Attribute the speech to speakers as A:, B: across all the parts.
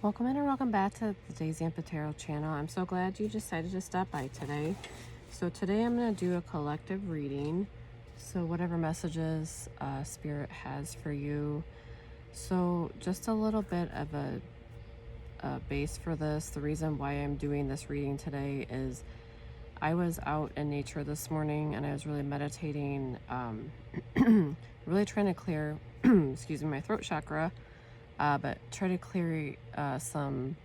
A: Welcome in and welcome back to the Daisy and Patero channel. I'm so glad you decided to stop by today. So today I'm going to do a collective reading. So whatever messages Spirit has for you. So just a little bit of a base for this. The reason why I'm doing this reading today is I was out in nature this morning and I was really meditating, really trying to clear, excuse me, my throat chakra. But try to clear some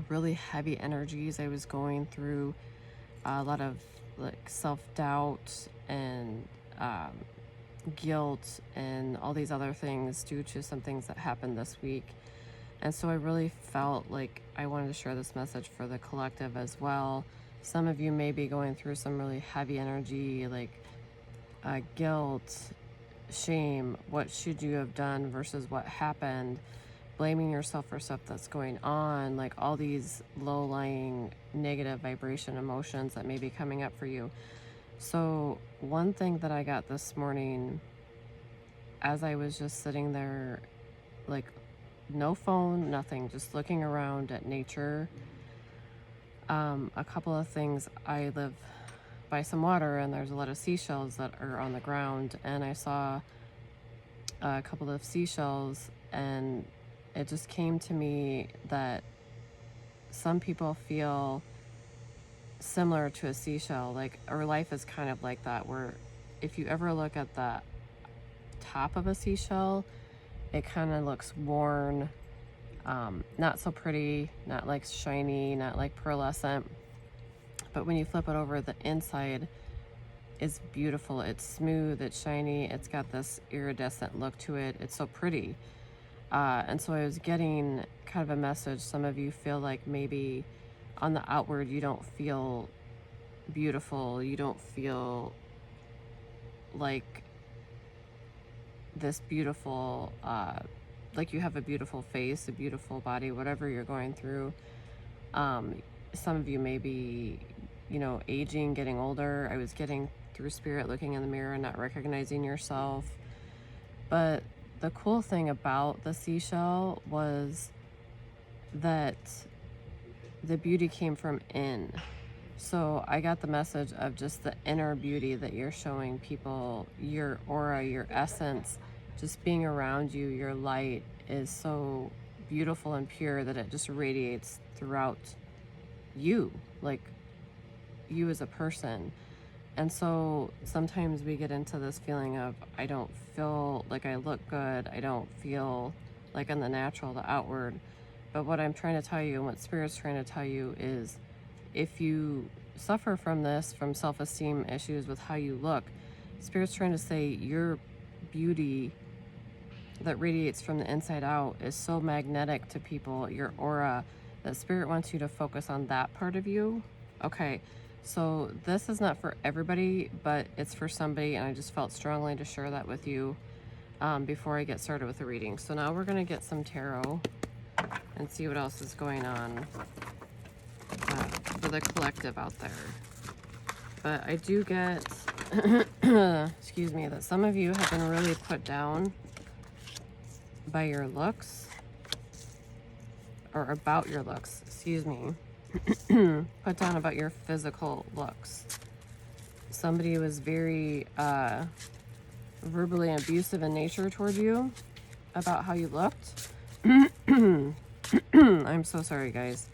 A: really heavy energies. I was going through a lot of like self-doubt and guilt and all these other things due to some things that happened this week. And so I really felt like I wanted to share this message for the collective as well. Some of you may be going through some really heavy energy, like guilt, shame, what should you have done versus what happened, blaming yourself for stuff that's going on, like all these low-lying negative vibration emotions that may be coming up for you. So one thing that I got this morning as I was just sitting there, like no phone, nothing, just looking around at nature, a couple of things. I live by some water and there's a lot of seashells that are on the ground, and I saw a couple of seashells, and it just came to me that some people feel similar to a seashell, like our life is kind of like that, where if you ever look at the top of a seashell, it kind of looks worn, not so pretty, not like shiny, not like pearlescent. But when you flip it over, the inside is beautiful. It's smooth, it's shiny, it's got this iridescent look to it. It's so pretty. And so I was getting kind of a message. Some of you feel like maybe on the outward you don't feel beautiful. You don't feel like this beautiful, like you have a beautiful face, a beautiful body, whatever you're going through. Some of you may be, aging, getting older. I was getting through Spirit, looking in the mirror and not recognizing yourself. But the cool thing about the seashell was that the beauty came from in. So I got the message of just the inner beauty that you're showing people, your aura, your essence, just being around you, your light is so beautiful and pure that it just radiates throughout you, like you as a person. And so sometimes we get into this feeling of, I don't feel like I look good. I don't feel like I'm the natural, the outward. But what I'm trying to tell you and what Spirit's trying to tell you is, if you suffer from this, from self-esteem issues with how you look, Spirit's trying to say your beauty that radiates from the inside out is so magnetic to people, your aura, that Spirit wants you to focus on that part of you. Okay. So this is not for everybody, but it's for somebody, and I just felt strongly to share that with you before I get started with the reading. So now we're going to get some tarot and see what else is going on for the collective out there. But I do get, excuse me, that some of you have been really put down by your looks, or about your looks, excuse me. Put down about your physical looks. Somebody was very verbally abusive in nature toward you about how you looked. I'm so sorry, guys.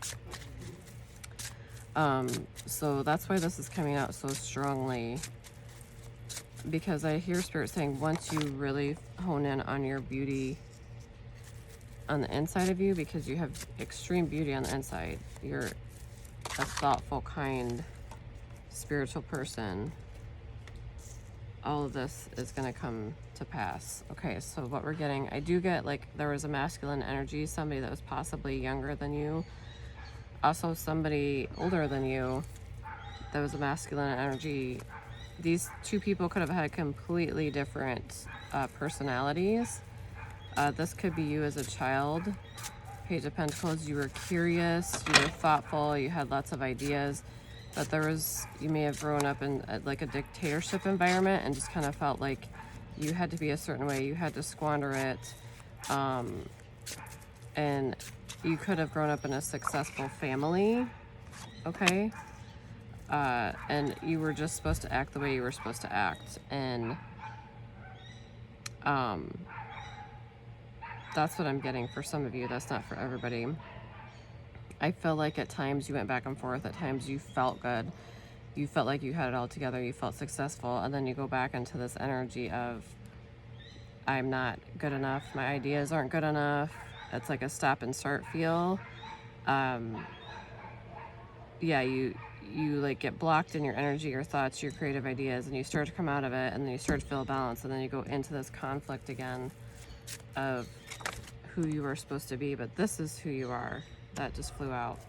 A: So that's why this is coming out so strongly, because I hear Spirit saying once you really hone in on your beauty on the inside of you, because you have extreme beauty on the inside, you're a thoughtful, kind, spiritual person, all of this is going to come to pass. Okay, so what we're getting, I do get, like, there was a masculine energy, somebody that was possibly younger than you, also somebody older than you that was a masculine energy. These two people could have had completely different personalities. This could be you as a child. Page of Pentacles, you were curious, you were thoughtful, you had lots of ideas, but you may have grown up in like a dictatorship environment and just kind of felt like you had to be a certain way, you had to squander it, and you could have grown up in a successful family, okay? And you were just supposed to act the way you were supposed to act. And that's what I'm getting for some of you. That's not for everybody. I feel like at times you went back and forth. At times you felt good. You felt like you had it all together. You felt successful. And then you go back into this energy of, I'm not good enough. My ideas aren't good enough. It's like a stop and start feel. Yeah, you like get blocked in your energy, your thoughts, your creative ideas, and you start to come out of it, and then you start to feel balance, and then you go into this conflict again of who you are supposed to be. But this is who you are. That just flew out.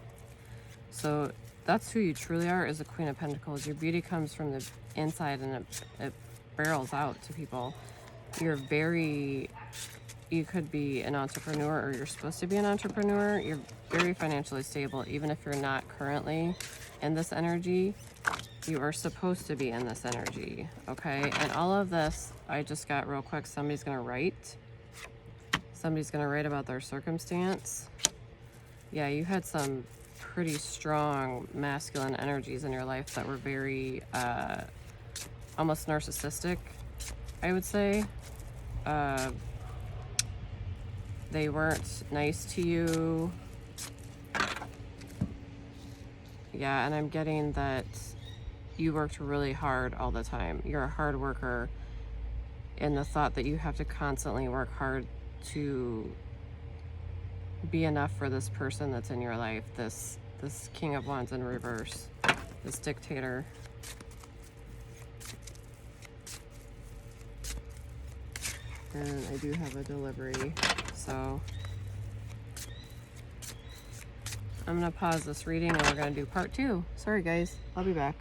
A: So that's who you truly are, is the Queen of Pentacles. Your beauty comes from the inside, and it barrels out to people. You could be an entrepreneur, or you're supposed to be an entrepreneur. You're very financially stable, even if you're not currently in this energy. You are supposed to be in this energy, okay? And all of this, I just got real quick, somebody's gonna write. Somebody's gonna write about their circumstance. Yeah, you had some pretty strong masculine energies in your life that were very almost narcissistic, I would say. They weren't nice to you. Yeah, and I'm getting that you worked really hard all the time. You're a hard worker, and the thought that you have to constantly work hard to be enough for this person that's in your life, this King of Wands in reverse, this dictator. And I do have a delivery, so I'm gonna pause this reading and we're gonna do part 2. Sorry guys, I'll be back.